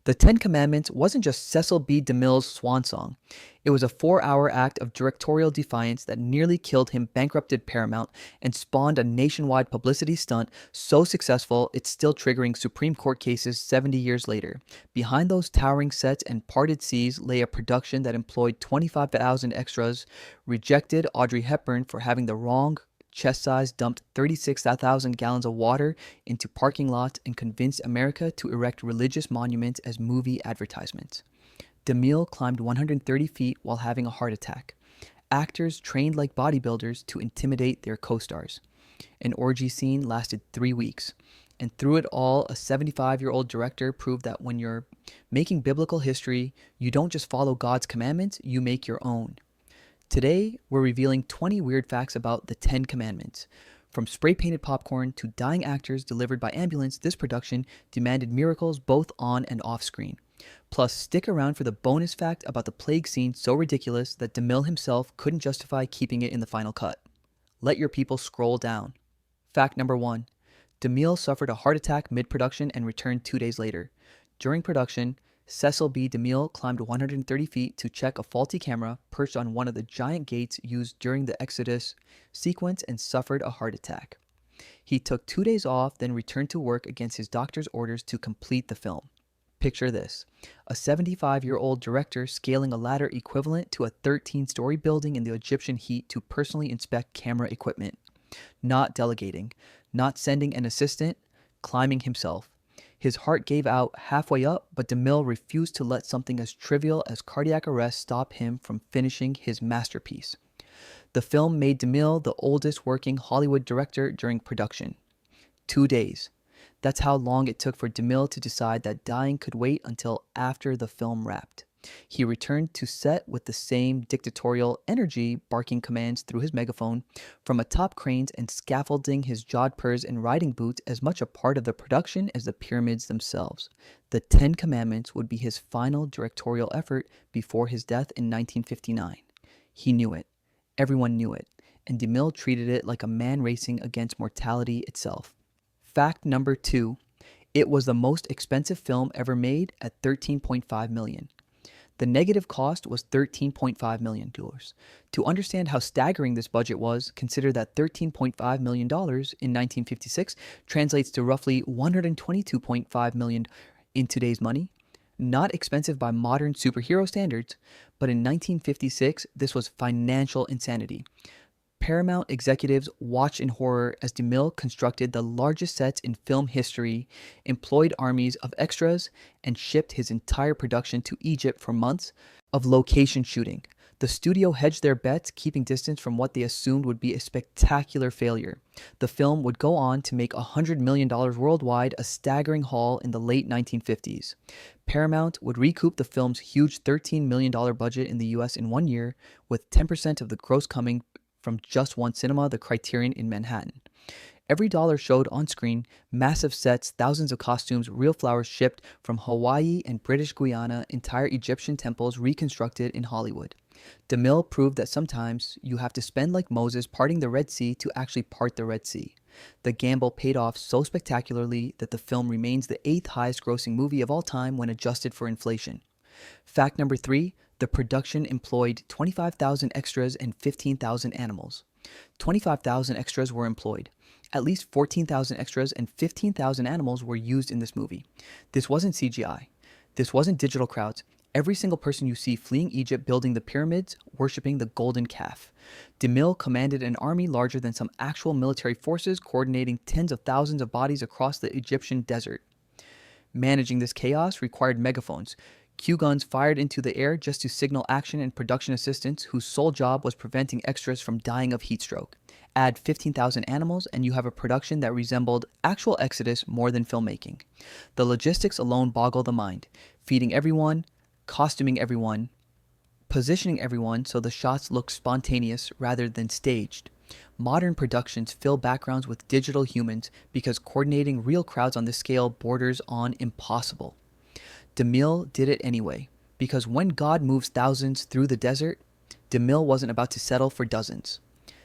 The Ten Commandments wasn't just Cecil B. DeMille's swan song. It was a 4-hour act of directorial defiance that nearly killed him, bankrupted Paramount, and spawned a nationwide publicity stunt so successful it's still triggering Supreme Court cases 70 years later. Behind those towering sets and parted seas lay a production that employed 25,000 extras, rejected Audrey Hepburn for having the wrong chest size, dumped 36,000 gallons of water into parking lots, and convinced America to erect religious monuments as movie advertisements. DeMille climbed 130 feet while having a heart attack. Actors trained like bodybuilders to intimidate their co-stars. An orgy scene lasted 3 weeks. And through it all, a 75-year-old director proved that when you're making biblical history, you don't just follow God's commandments, you make your own. Today, we're revealing 20 weird facts about the 10 Commandments. From spray-painted popcorn to dying actors delivered by ambulance, this production demanded miracles both on and off screen. Plus, stick around for the bonus fact about the plague scene so ridiculous that DeMille himself couldn't justify keeping it in the final cut. Let your people scroll down. Fact number 1. DeMille suffered a heart attack mid-production and returned 2 days later. During production, Cecil B. DeMille climbed 130 feet to check a faulty camera perched on one of the giant gates used during the Exodus sequence and suffered a heart attack. He took 2 days off, then returned to work against his doctor's orders to complete the film. Picture this: a 75-year-old director scaling a ladder equivalent to a 13-story building in the Egyptian heat to personally inspect camera equipment. Not delegating, not sending an assistant, climbing himself. His heart gave out halfway up, but DeMille refused to let something as trivial as cardiac arrest stop him from finishing his masterpiece. The film made DeMille the oldest working Hollywood director during production. 2 days. That's how long it took for DeMille to decide that dying could wait until after the film wrapped. He returned to set with the same dictatorial energy, barking commands through his megaphone from atop cranes and scaffolding his jodhpurs and riding boots, as much a part of the production as the pyramids themselves. The 10 Commandments would be his final directorial effort before his death in 1959. He knew it. Everyone knew it. And DeMille treated it like a man racing against mortality itself. Fact number 2. It was the most expensive film ever made at $13.5 million. The negative cost was $13.5 million. To understand how staggering this budget was, consider that $13.5 million in 1956 translates to roughly $122.5 million in today's money. Not expensive by modern superhero standards, but in 1956, this was financial insanity. Paramount executives watched in horror as DeMille constructed the largest sets in film history, employed armies of extras, and shipped his entire production to Egypt for months of location shooting. The studio hedged their bets, keeping distance from what they assumed would be a spectacular failure. The film would go on to make $100 million worldwide, a staggering haul in the late 1950s. Paramount would recoup the film's huge $13 million budget in the US in 1 year, with 10% of the gross coming from just one cinema, the Criterion in Manhattan. Every dollar showed on screen, massive sets, thousands of costumes, real flowers shipped from Hawaii and British Guiana, entire Egyptian temples reconstructed in Hollywood. DeMille proved that sometimes you have to spend like Moses parting the Red Sea to actually part the Red Sea. The gamble paid off so spectacularly that the film remains the 8th highest grossing movie of all time when adjusted for inflation. Fact number 3. The production employed 25,000 extras and 15,000 animals. 25,000 extras were employed. At least 14,000 extras and 15,000 animals were used in this movie. This wasn't CGI. This wasn't digital crowds. Every single person you see fleeing Egypt, building the pyramids, worshipping the golden calf. DeMille commanded an army larger than some actual military forces, coordinating tens of thousands of bodies across the Egyptian desert. Managing this chaos required megaphones. Q guns fired into the air just to signal action, and production assistants whose sole job was preventing extras from dying of heat stroke. Add 15,000 animals and you have a production that resembled actual Exodus more than filmmaking. The logistics alone boggle the mind. Feeding everyone, costuming everyone, positioning everyone so the shots look spontaneous rather than staged. Modern productions fill backgrounds with digital humans because coordinating real crowds on this scale borders on impossible. DeMille did it anyway, because when God moves thousands through the desert, DeMille wasn't about to settle for dozens.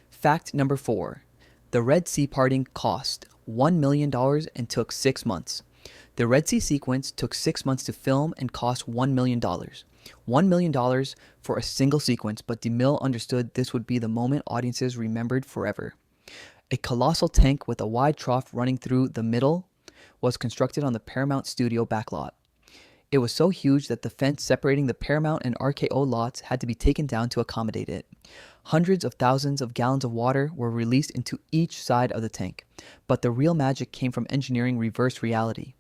Fact number 4. The Red Sea parting cost $1 million and took 6 months. The Red Sea sequence took 6 months to film and cost $1 million. $1 million for a single sequence, but DeMille understood this would be the moment audiences remembered forever. A colossal tank with a wide trough running through the middle was constructed on the Paramount Studio backlot. It was so huge that the fence separating the Paramount and RKO lots had to be taken down to accommodate it. Hundreds of thousands of gallons of water were released into each side of the tank, but the real magic came from engineering reverse reality.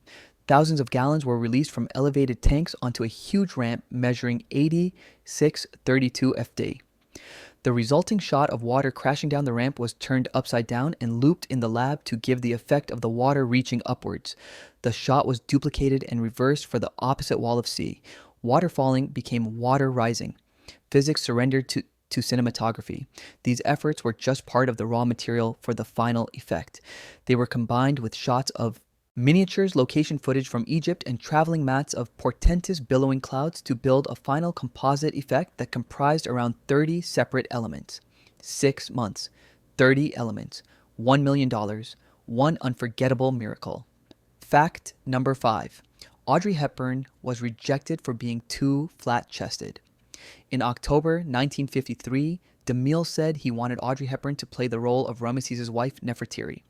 Thousands of gallons were released from elevated tanks onto a huge ramp measuring 8632 FD. The resulting shot of water crashing down the ramp was turned upside down and looped in the lab to give the effect of the water reaching upwards. The shot was duplicated and reversed for the opposite wall of sea. Water falling became water rising. Physics surrendered to cinematography. These efforts were just part of the raw material for the final effect. They were combined with shots of miniatures, location footage from Egypt, and traveling mats of portentous billowing clouds to build a final composite effect that comprised around 30 separate elements. 6 months, 30 elements, $1 million, one unforgettable miracle. Fact number 5. Audrey Hepburn was rejected for being too flat-chested. In October 1953, DeMille said he wanted Audrey Hepburn to play the role of Ramesses' wife, Nefertiti.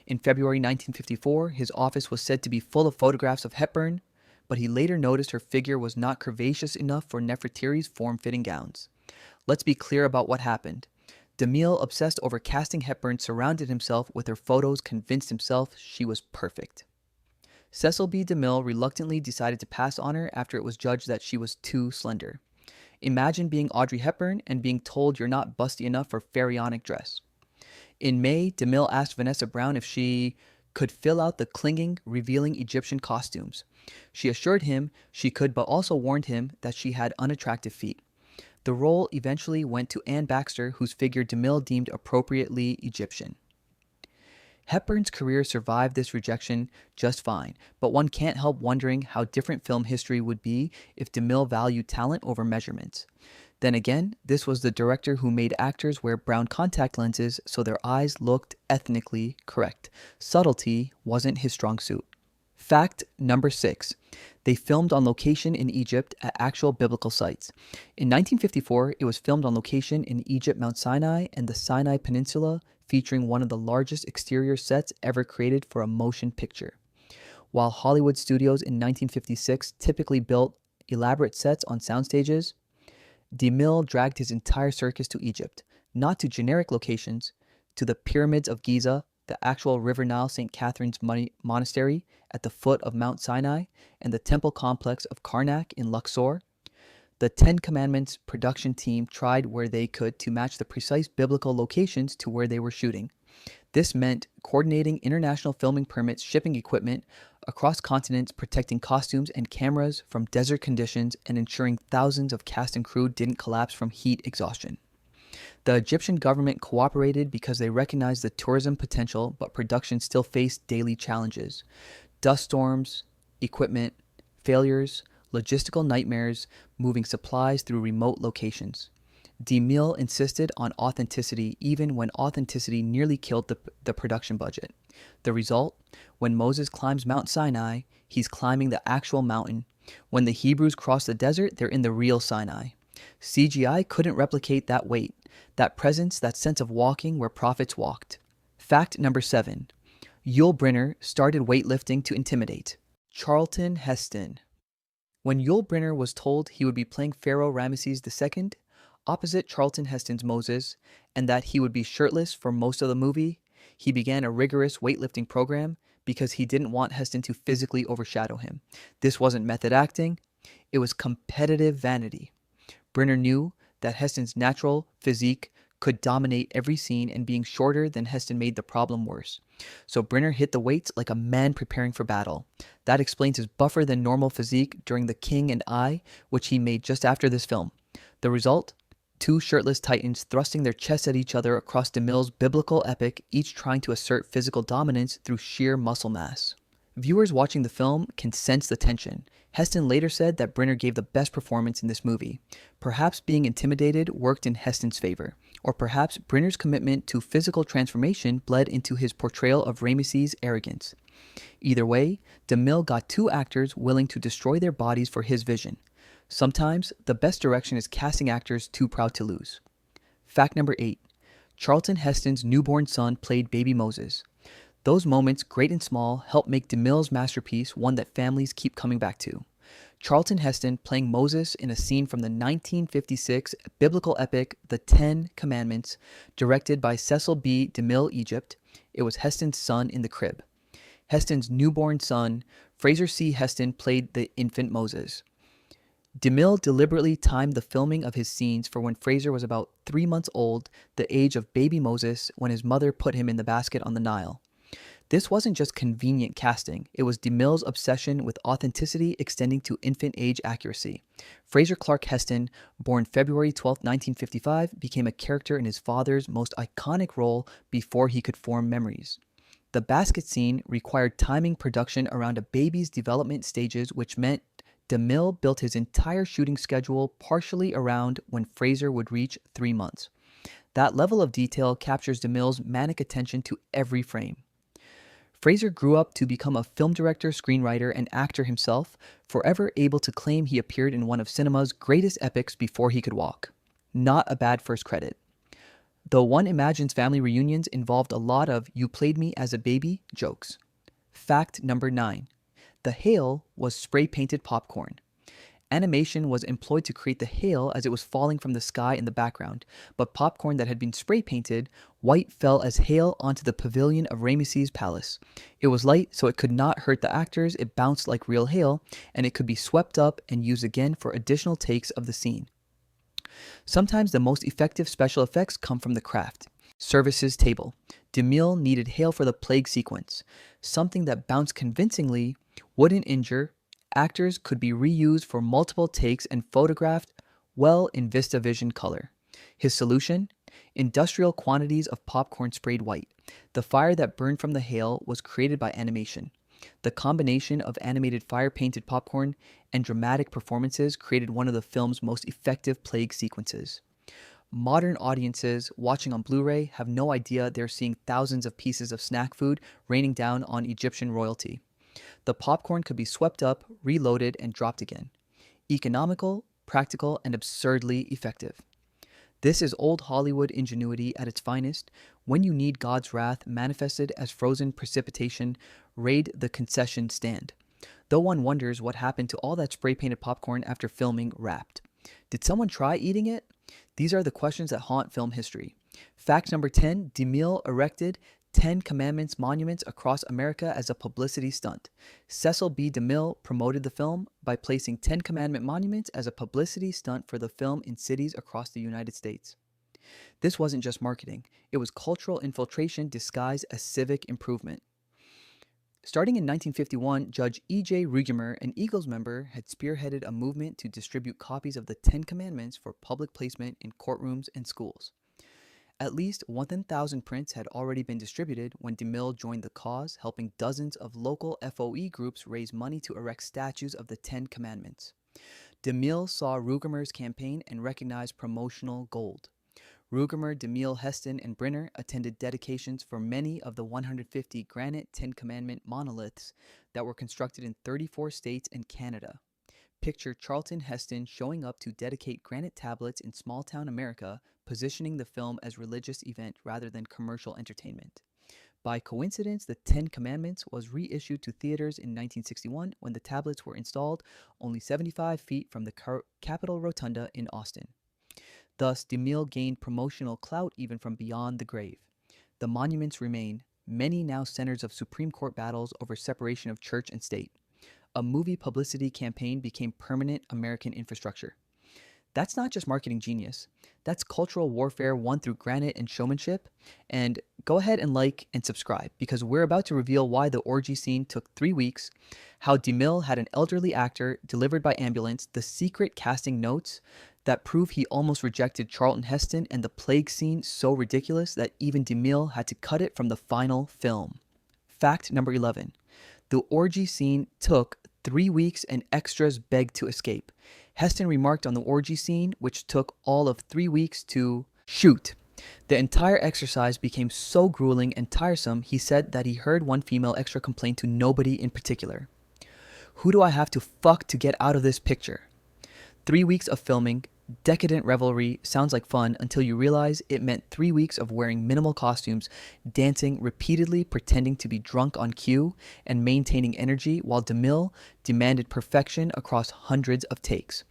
In February 1954, his office was said to be full of photographs of Hepburn, but he later noticed her figure was not curvaceous enough for Nefertiti's form-fitting gowns. Let's be clear about what happened. DeMille, obsessed over casting Hepburn, surrounded himself with her photos, convinced himself she was perfect. Cecil B. DeMille reluctantly decided to pass on her after it was judged that she was too slender. Imagine being Audrey Hepburn and being told you're not busty enough for pharaonic dress. In May, DeMille asked Vanessa Brown if she could fill out the clinging, revealing Egyptian costumes. She assured him she could, but also warned him that she had unattractive feet. The role eventually went to Anne Baxter, whose figure DeMille deemed appropriately Egyptian. Hepburn's career survived this rejection just fine, but one can't help wondering how different film history would be if DeMille valued talent over measurements. Then again, this was the director who made actors wear brown contact lenses so their eyes looked ethnically correct. Subtlety wasn't his strong suit. Fact number 6. They filmed on location in Egypt at actual biblical sites. In 1954, it was filmed on location in Egypt, Mount Sinai, and the Sinai Peninsula, featuring one of the largest exterior sets ever created for a motion picture. While Hollywood studios in 1956 typically built elaborate sets on soundstages, DeMille dragged his entire circus to Egypt, not to generic locations, to the pyramids of Giza, the actual River Nile St. Catherine's Monastery at the foot of Mount Sinai, and the temple complex of Karnak in Luxor. The Ten Commandments production team tried where they could to match the precise biblical locations to where they were shooting. This meant coordinating international filming permits, shipping equipment across continents, protecting costumes and cameras from desert conditions, and ensuring thousands of cast and crew didn't collapse from heat exhaustion. The Egyptian government cooperated because they recognized the tourism potential, but production still faced daily challenges. Dust storms, equipment failures, logistical nightmares, moving supplies through remote locations. DeMille insisted on authenticity even when authenticity nearly killed the production budget. The result? When Moses climbs Mount Sinai, he's climbing the actual mountain. When the Hebrews cross the desert, they're in the real Sinai. CGI couldn't replicate that weight, that presence, that sense of walking where prophets walked. Fact number 7. Yul Brynner started weightlifting to intimidate. Charlton Heston. When Yul Brynner was told he would be playing Pharaoh Ramesses II, opposite Charlton Heston's Moses, and that he would be shirtless for most of the movie, he began a rigorous weightlifting program because he didn't want Heston to physically overshadow him. This wasn't method acting, it was competitive vanity. Brynner knew that Heston's natural physique could dominate every scene, and being shorter than Heston made the problem worse. So Brynner hit the weights like a man preparing for battle. That explains his buffer than normal physique during The King and I, which he made just after this film. The result? 2 shirtless titans thrusting their chests at each other across DeMille's biblical epic, each trying to assert physical dominance through sheer muscle mass. Viewers watching the film can sense the tension. Heston later said that Brynner gave the best performance in this movie. Perhaps being intimidated worked in Heston's favor, or perhaps Brynner's commitment to physical transformation bled into his portrayal of Ramesses' arrogance. Either way, DeMille got two actors willing to destroy their bodies for his vision. Sometimes, the best direction is casting actors too proud to lose. Fact number 8. Charlton Heston's newborn son played baby Moses. Those moments, great and small, help make DeMille's masterpiece one that families keep coming back to. Charlton Heston playing Moses in a scene from the 1956 biblical epic The Ten Commandments, directed by Cecil B. DeMille, Egypt. It was Heston's son in the crib. Heston's newborn son, Fraser C. Heston, played the infant Moses. DeMille deliberately timed the filming of his scenes for when Fraser was about 3 months old, the age of baby Moses, when his mother put him in the basket on the Nile. This wasn't just convenient casting, it was DeMille's obsession with authenticity extending to infant age accuracy. Fraser Clark Heston, born February 12, 1955, became a character in his father's most iconic role before he could form memories. The basket scene required timing production around a baby's development stages, which meant DeMille built his entire shooting schedule partially around when Fraser would reach 3 months. That level of detail captures DeMille's manic attention to every frame. Fraser grew up to become a film director, screenwriter, and actor himself, forever able to claim he appeared in one of cinema's greatest epics before he could walk. Not a bad first credit. Though one imagines family reunions involved a lot of "you played me as a baby" jokes. Fact number 9. The hail was spray-painted popcorn. Animation was employed to create the hail as it was falling from the sky in the background, but popcorn that had been spray-painted white fell as hail onto the pavilion of Ramesses' palace. It was light, so it could not hurt the actors, it bounced like real hail, and it could be swept up and used again for additional takes of the scene. Sometimes the most effective special effects come from the craft. Services table. DeMille needed hail for the plague sequence. Something that bounced convincingly, wouldn't injure. Actors could be reused for multiple takes and photographed well in VistaVision color. His solution? Industrial quantities of popcorn sprayed white. The fire that burned from the hail was created by animation. The combination of animated fire-painted popcorn and dramatic performances created one of the film's most effective plague sequences. Modern audiences watching on Blu-ray have no idea they're seeing thousands of pieces of snack food raining down on Egyptian royalty. The popcorn could be swept up, reloaded, and dropped again. Economical, practical, and absurdly effective. This is old Hollywood ingenuity at its finest. When you need God's wrath manifested as frozen precipitation, raid the concession stand. Though one wonders what happened to all that spray-painted popcorn after filming Wrapped. Did someone try eating it? These are the questions that haunt film history. Fact number 10, DeMille erected 10 Commandments monuments across America as a publicity stunt. Cecil B. DeMille promoted the film by placing 10 Commandment monuments as a publicity stunt for the film in cities across the United States. This wasn't just marketing, it was cultural infiltration disguised as civic improvement. Starting in 1951, Judge E.J. Rugemer, an Eagles member, had spearheaded a movement to distribute copies of the 10 Commandments for public placement in courtrooms and schools. At least 1,000 prints had already been distributed when DeMille joined the cause, helping dozens of local FOE groups raise money to erect statues of the 10 Commandments. DeMille saw Rugemer's campaign and recognized promotional gold. Rugemer, DeMille, Heston, and Brynner attended dedications for many of the 150 granite 10 Commandment monoliths that were constructed in 34 states and Canada. Picture Charlton Heston showing up to dedicate granite tablets in small-town America, positioning the film as religious event rather than commercial entertainment. By coincidence, the 10 Commandments was reissued to theaters in 1961 when the tablets were installed only 75 feet from the Capitol Rotunda in Austin. Thus, DeMille gained promotional clout even from beyond the grave. The monuments remain, many now centers of Supreme Court battles over separation of church and state. A movie publicity campaign became permanent American infrastructure. That's not just marketing genius. That's cultural warfare won through granite and showmanship. And go ahead and like and subscribe because we're about to reveal why the orgy scene took 3 weeks, how DeMille had an elderly actor delivered by ambulance, the secret casting notes that prove he almost rejected Charlton Heston, and the plague scene so ridiculous that even DeMille had to cut it from the final film. Fact number 11. The orgy scene took 3 weeks and extras begged to escape. Heston remarked on the orgy scene, which took all of 3 weeks to shoot. The entire exercise became so grueling and tiresome, he said that he heard one female extra complain to nobody in particular. "Who do I have to fuck to get out of this picture?" 3 weeks of filming, decadent revelry sounds like fun until you realize it meant 3 weeks of wearing minimal costumes, dancing, repeatedly pretending to be drunk on cue, and maintaining energy while DeMille demanded perfection across hundreds of takes.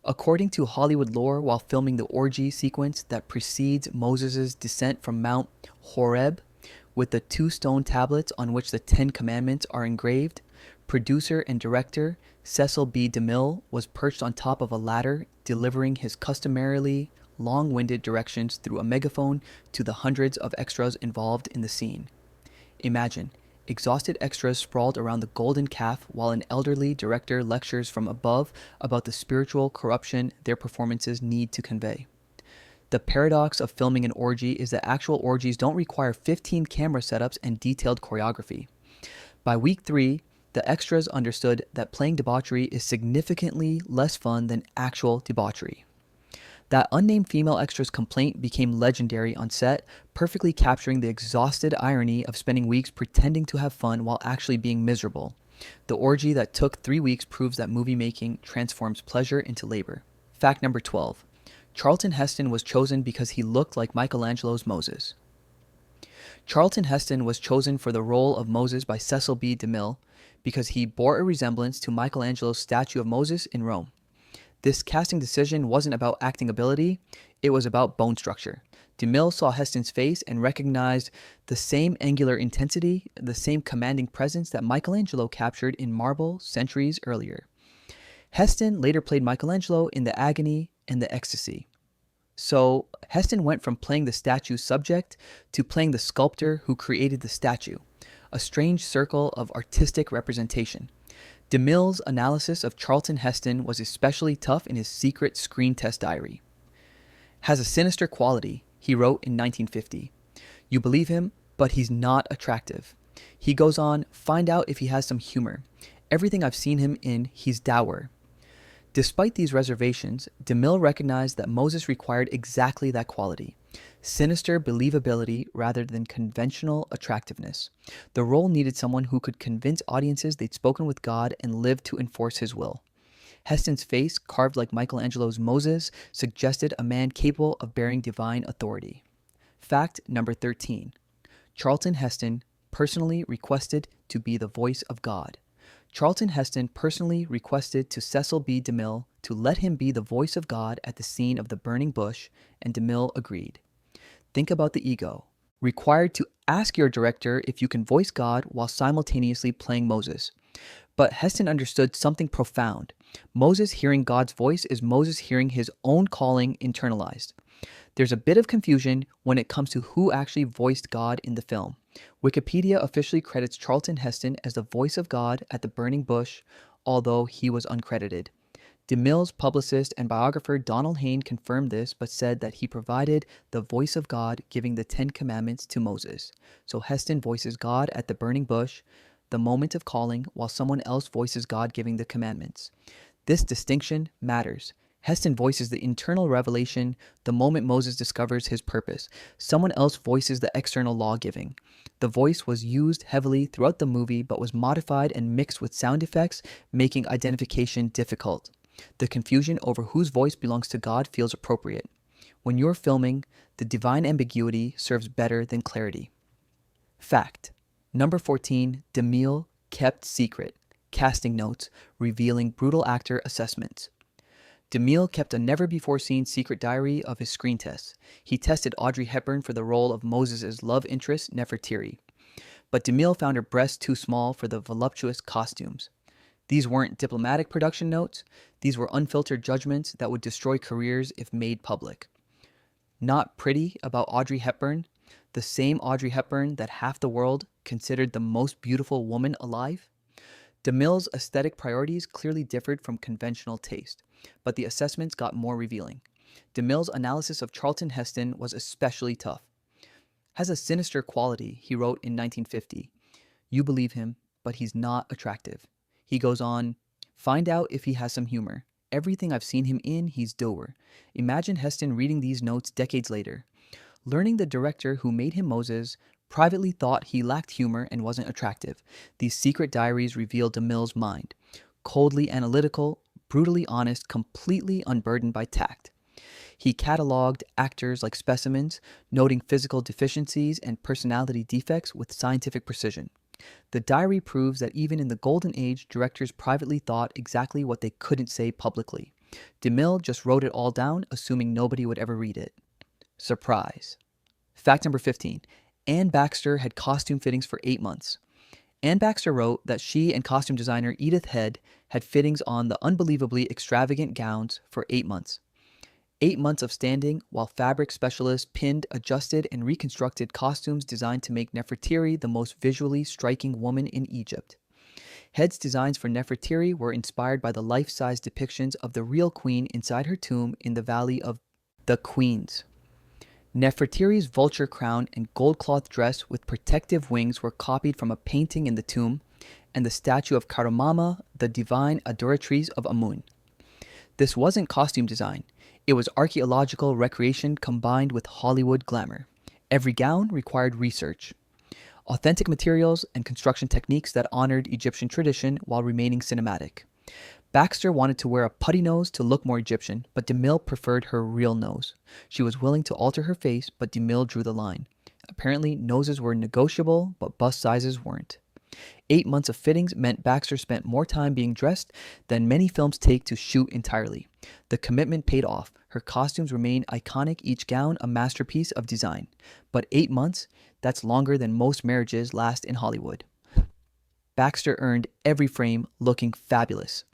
According to Hollywood lore, while filming the orgy sequence that precedes Moses' descent from Mount Horeb with the 2 stone tablets on which the 10 Commandments are engraved, producer and director Cecil B. DeMille was perched on top of a ladder, delivering his customarily long-winded directions through a megaphone to the hundreds of extras involved in the scene. Imagine, exhausted extras sprawled around the golden calf while an elderly director lectures from above about the spiritual corruption their performances need to convey. The paradox of filming an orgy is that actual orgies don't require 15 camera setups and detailed choreography. By week 3, the extras understood that playing debauchery is significantly less fun than actual debauchery. That unnamed female extra's complaint became legendary on set, perfectly capturing the exhausted irony of spending weeks pretending to have fun while actually being miserable. The orgy that took 3 weeks proves that movie making transforms pleasure into labor. Fact number 12. Charlton Heston was chosen because he looked like Michelangelo's Moses. Charlton Heston was chosen for the role of Moses by Cecil B. DeMille because he bore a resemblance to Michelangelo's statue of Moses in Rome. This casting decision wasn't about acting ability, it was about bone structure. DeMille saw Heston's face and recognized the same angular intensity, the same commanding presence that Michelangelo captured in marble centuries earlier. Heston later played Michelangelo in The Agony and The Ecstasy. So Heston went from playing the statue's subject to playing the sculptor who created the statue, a strange circle of artistic representation. DeMille's analysis of Charlton Heston was especially tough in his secret screen test diary. "Has a sinister quality," he wrote in 1950. "You believe him, but he's not attractive." He goes on, "Find out if he has some humor. Everything I've seen him in, he's dour." Despite these reservations, DeMille recognized that Moses required exactly that quality: sinister believability rather than conventional attractiveness. The role needed someone who could convince audiences they'd spoken with God and lived to enforce his will. Heston's face, carved like Michelangelo's Moses, suggested a man capable of bearing divine authority. Fact number 13. Charlton Heston personally requested to be the voice of God. Charlton Heston personally requested to Cecil B. DeMille to let him be the voice of God at the scene of the burning bush, and DeMille agreed. Think about the ego. Required to ask your director if you can voice God while simultaneously playing Moses. But Heston understood something profound. Moses hearing God's voice is Moses hearing his own calling internalized. There's a bit of confusion when it comes to who actually voiced God in the film. Wikipedia officially credits Charlton Heston as the voice of God at the burning bush, although he was uncredited. DeMille's publicist and biographer Donald Hayne confirmed this, but said that he provided the voice of God giving the 10 Commandments to Moses. So Heston voices God at the burning bush, the moment of calling, while someone else voices God giving the commandments. This distinction matters. Heston voices the internal revelation the moment Moses discovers his purpose. Someone else voices the external law giving. The voice was used heavily throughout the movie, but was modified and mixed with sound effects, making identification difficult. The confusion over whose voice belongs to God feels appropriate. When you're filming, the divine ambiguity serves better than clarity. Fact. Number 14, DeMille kept secret. Casting notes revealing brutal actor assessments. DeMille kept a never-before-seen secret diary of his screen tests. He tested Audrey Hepburn for the role of Moses' love interest, Nefertiti. But DeMille found her breasts too small for the voluptuous costumes. These weren't diplomatic production notes. These were unfiltered judgments that would destroy careers if made public. Not pretty about Audrey Hepburn, the same Audrey Hepburn that half the world considered the most beautiful woman alive? DeMille's aesthetic priorities clearly differed from conventional taste, but the assessments got more revealing. DeMille's analysis of Charlton Heston was especially tough. "Has a sinister quality," he wrote in 1950. "You believe him, but he's not attractive." He goes on, "Find out if he has some humor. Everything I've seen him in, he's dour." Imagine Heston reading these notes decades later. Learning the director who made him Moses privately thought he lacked humor and wasn't attractive. These secret diaries reveal DeMille's mind. Coldly analytical, brutally honest, completely unburdened by tact. He cataloged actors like specimens, noting physical deficiencies and personality defects with scientific precision. The diary proves that even in the golden age, directors privately thought exactly what they couldn't say publicly. DeMille just wrote it all down, assuming nobody would ever read it. Surprise. Fact number 15. Anne Baxter had costume fittings for 8 months. Anne Baxter wrote that she and costume designer Edith Head had fittings on the unbelievably extravagant gowns for 8 months. 8 months of standing while fabric specialists pinned, adjusted, and reconstructed costumes designed to make Nefertiti the most visually striking woman in Egypt. Head's designs for Nefertiti were inspired by the life-size depictions of the real queen inside her tomb in the Valley of the Queens. Nefertiti's vulture crown and gold cloth dress with protective wings were copied from a painting in the tomb and the statue of Karamama, the divine adoratrice of Amun. This wasn't costume design. It was archaeological recreation combined with Hollywood glamour. Every gown required research, authentic materials, and construction techniques that honored Egyptian tradition while remaining cinematic. Baxter wanted to wear a putty nose to look more Egyptian, but DeMille preferred her real nose. She was willing to alter her face, but DeMille drew the line. Apparently, noses were negotiable, but bust sizes weren't. 8 months of fittings meant Baxter spent more time being dressed than many films take to shoot entirely. The commitment paid off. Her costumes remained iconic, each gown a masterpiece of design. But 8 months, that's longer than most marriages last in Hollywood. Baxter earned every frame looking fabulous.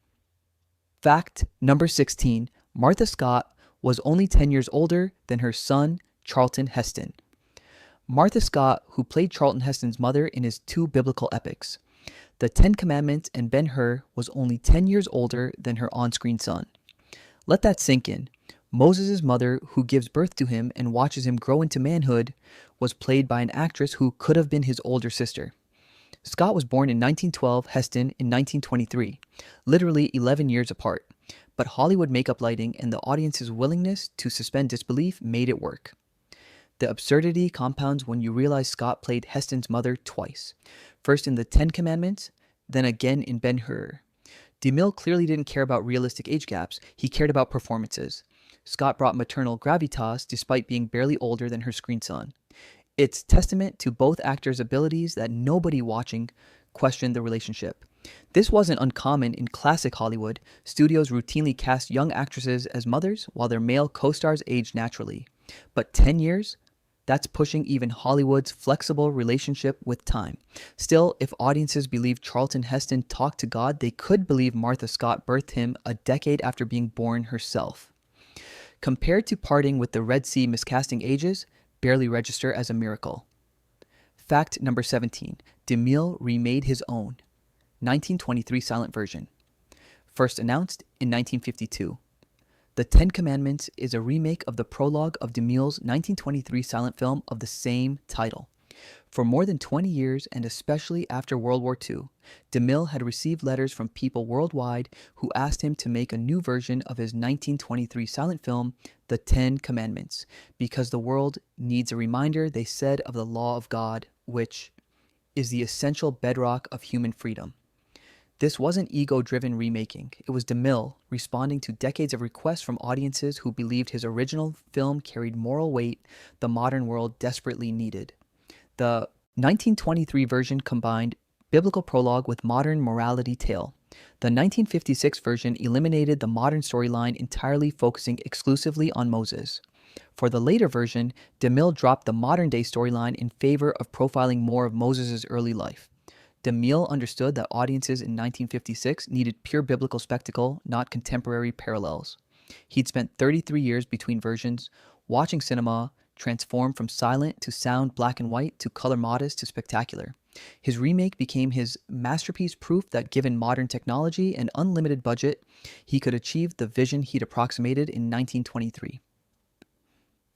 Fact number 16. Martha Scott was only 10 years older than her son, Charlton Heston. Martha Scott, who played Charlton Heston's mother in his 2 biblical epics, The Ten Commandments and Ben-Hur, was only 10 years older than her on-screen son. Let that sink in. Moses' mother, who gives birth to him and watches him grow into manhood, was played by an actress who could have been his older sister. Scott was born in 1912, Heston in 1923, literally 11 years apart. But Hollywood makeup lighting and the audience's willingness to suspend disbelief made it work. The absurdity compounds when you realize Scott played Heston's mother twice. First in The Ten Commandments, then again in Ben-Hur. DeMille clearly didn't care about realistic age gaps, he cared about performances. Scott brought maternal gravitas despite being barely older than her screen son. It's testament to both actors' abilities that nobody watching questioned the relationship. This wasn't uncommon in classic Hollywood. Studios routinely cast young actresses as mothers while their male co-stars aged naturally. But 10 years? That's pushing even Hollywood's flexible relationship with time. Still, if audiences believed Charlton Heston talked to God, they could believe Martha Scott birthed him a decade after being born herself. Compared to parting with the Red Sea miscasting ages, barely register as a miracle. Fact number 17. DeMille remade his own 1923 silent version. First announced in 1952. The Ten Commandments is a remake of the prologue of DeMille's 1923 silent film of the same title. For more than 20 years, and especially after World War II, DeMille had received letters from people worldwide who asked him to make a new version of his 1923 silent film, The Ten Commandments, because the world needs a reminder, they said, of the law of God, which is the essential bedrock of human freedom. This wasn't ego-driven remaking. It was DeMille responding to decades of requests from audiences who believed his original film carried moral weight the modern world desperately needed. The 1923 version combined biblical prologue with modern morality tale. The 1956 version eliminated the modern storyline entirely, focusing exclusively on Moses. For the later version, DeMille dropped the modern-day storyline in favor of profiling more of Moses' early life. DeMille understood that audiences in 1956 needed pure biblical spectacle, not contemporary parallels. He'd spent 33 years between versions, watching cinema transform from silent to sound black and white to color modest to spectacular. His remake became his masterpiece, proof that given modern technology and unlimited budget, he could achieve the vision he'd approximated in 1923.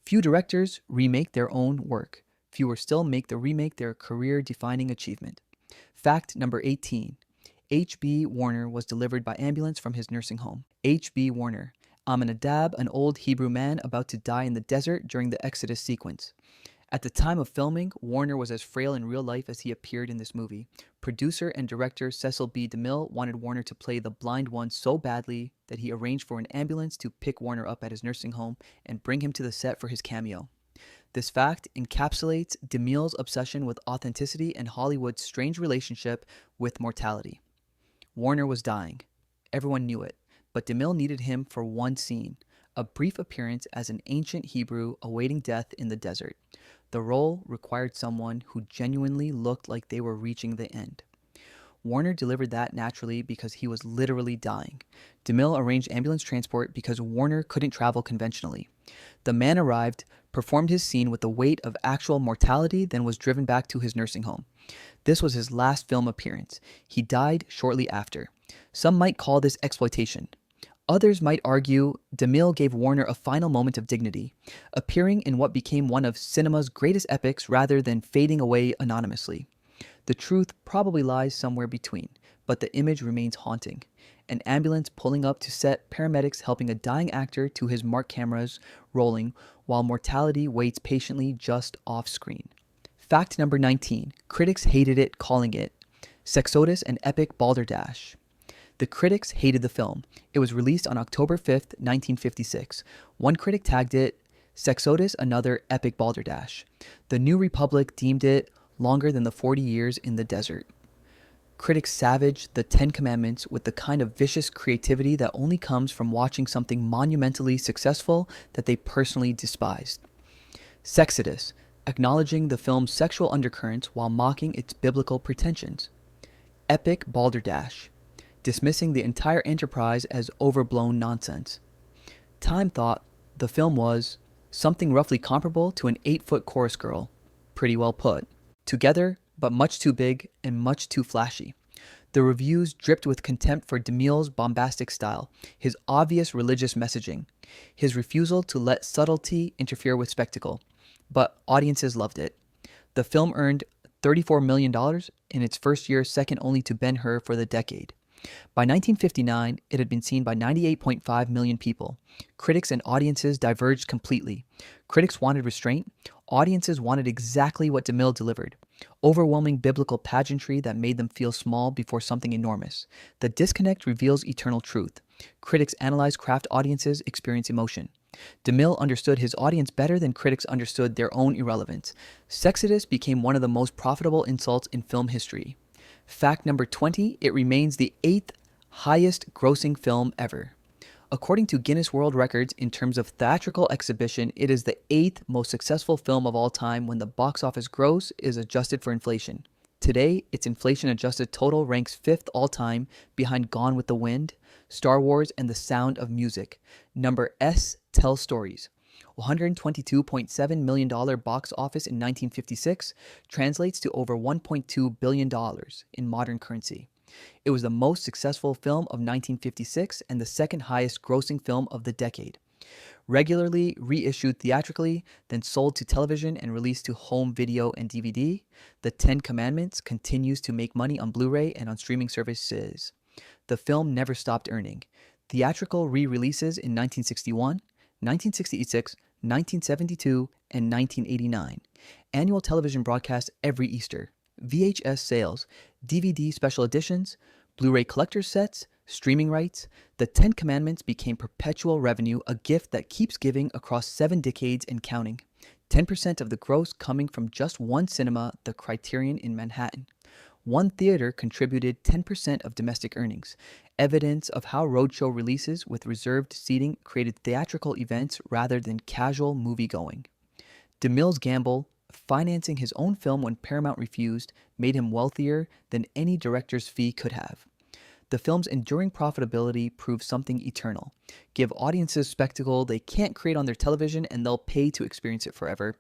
Few directors remake their own work. Fewer still make the remake their career-defining achievement. Fact number 18. H.B. Warner was delivered by ambulance from his nursing home. H.B. Warner, Aminadab, an old Hebrew man about to die in the desert during the Exodus sequence. At the time of filming, Warner was as frail in real life as he appeared in this movie. Producer and director Cecil B. DeMille wanted Warner to play the blind one so badly that he arranged for an ambulance to pick Warner up at his nursing home and bring him to the set for his cameo. This fact encapsulates DeMille's obsession with authenticity and Hollywood's strange relationship with mortality. Warner was dying. Everyone knew it, but DeMille needed him for one scene, a brief appearance as an ancient Hebrew awaiting death in the desert. The role required someone who genuinely looked like they were reaching the end. Warner delivered that naturally because he was literally dying. DeMille arranged ambulance transport because Warner couldn't travel conventionally. The man arrived, performed his scene with the weight of actual mortality, then was driven back to his nursing home. This was his last film appearance. He died shortly after. Some might call this exploitation. Others might argue DeMille gave Warner a final moment of dignity, appearing in what became one of cinema's greatest epics rather than fading away anonymously. The truth probably lies somewhere between, but the image remains haunting. An ambulance pulling up to set, paramedics helping a dying actor to his mark cameras rolling, while mortality waits patiently just off screen. Fact number 19. Critics hated it, calling it Sexodus an epic balderdash. The critics hated the film. It was released on October 5th, 1956. One critic tagged it, Sexodus another epic balderdash. The New Republic deemed it longer than the 40 years in the desert. Critics savaged the Ten Commandments with the kind of vicious creativity that only comes from watching something monumentally successful that they personally despised. Sexodus, acknowledging the film's sexual undercurrents while mocking its biblical pretensions. Epic balderdash, dismissing the entire enterprise as overblown nonsense. Time thought the film was something roughly comparable to an 8-foot chorus girl. Pretty well put. Together, but much too big and much too flashy. The reviews dripped with contempt for DeMille's bombastic style, his obvious religious messaging, his refusal to let subtlety interfere with spectacle. But audiences loved it. The film earned $34 million in its first year, second only to Ben-Hur for the decade. By 1959, it had been seen by 98.5 million people. Critics and audiences diverged completely. Critics wanted restraint. Audiences wanted exactly what DeMille delivered. Overwhelming biblical pageantry that made them feel small before something enormous. The disconnect reveals eternal truth. Critics analyze craft, audiences experience emotion. DeMille understood his audience better than critics understood their own irrelevance. Sexodus became one of the most profitable insults in film history. Fact number 20, it remains the 8th highest grossing film ever. According to Guinness World Records, in terms of theatrical exhibition, it is the 8th most successful film of all time when the box office gross is adjusted for inflation. Today, its inflation-adjusted total ranks 5th all-time behind Gone with the Wind, Star Wars, and The Sound of Music. Number S tells stories. $122.7 million box office in 1956 translates to over $1.2 billion in modern currency. It was the most successful film of 1956 and the second highest grossing film of the decade. Regularly reissued theatrically, then sold to television and released to home video and DVD, The Ten Commandments continues to make money on Blu-ray and on streaming services. The film never stopped earning. Theatrical re-releases in 1961, 1966, 1972, and 1989. Annual television broadcasts every Easter. VHS sales, DVD special editions, Blu-ray collector's sets, streaming rights. The Ten Commandments became perpetual revenue, a gift that keeps giving across 7 decades and counting. 10% of the gross coming from just one cinema, the Criterion in Manhattan. One theater contributed 10% of domestic earnings, evidence of how roadshow releases with reserved seating created theatrical events rather than casual movie-going. DeMille's gamble, financing his own film when Paramount refused, made him wealthier than any director's fee could have. The film's enduring profitability proves something eternal. Give audiences spectacle they can't create on their television and they'll pay to experience it forever.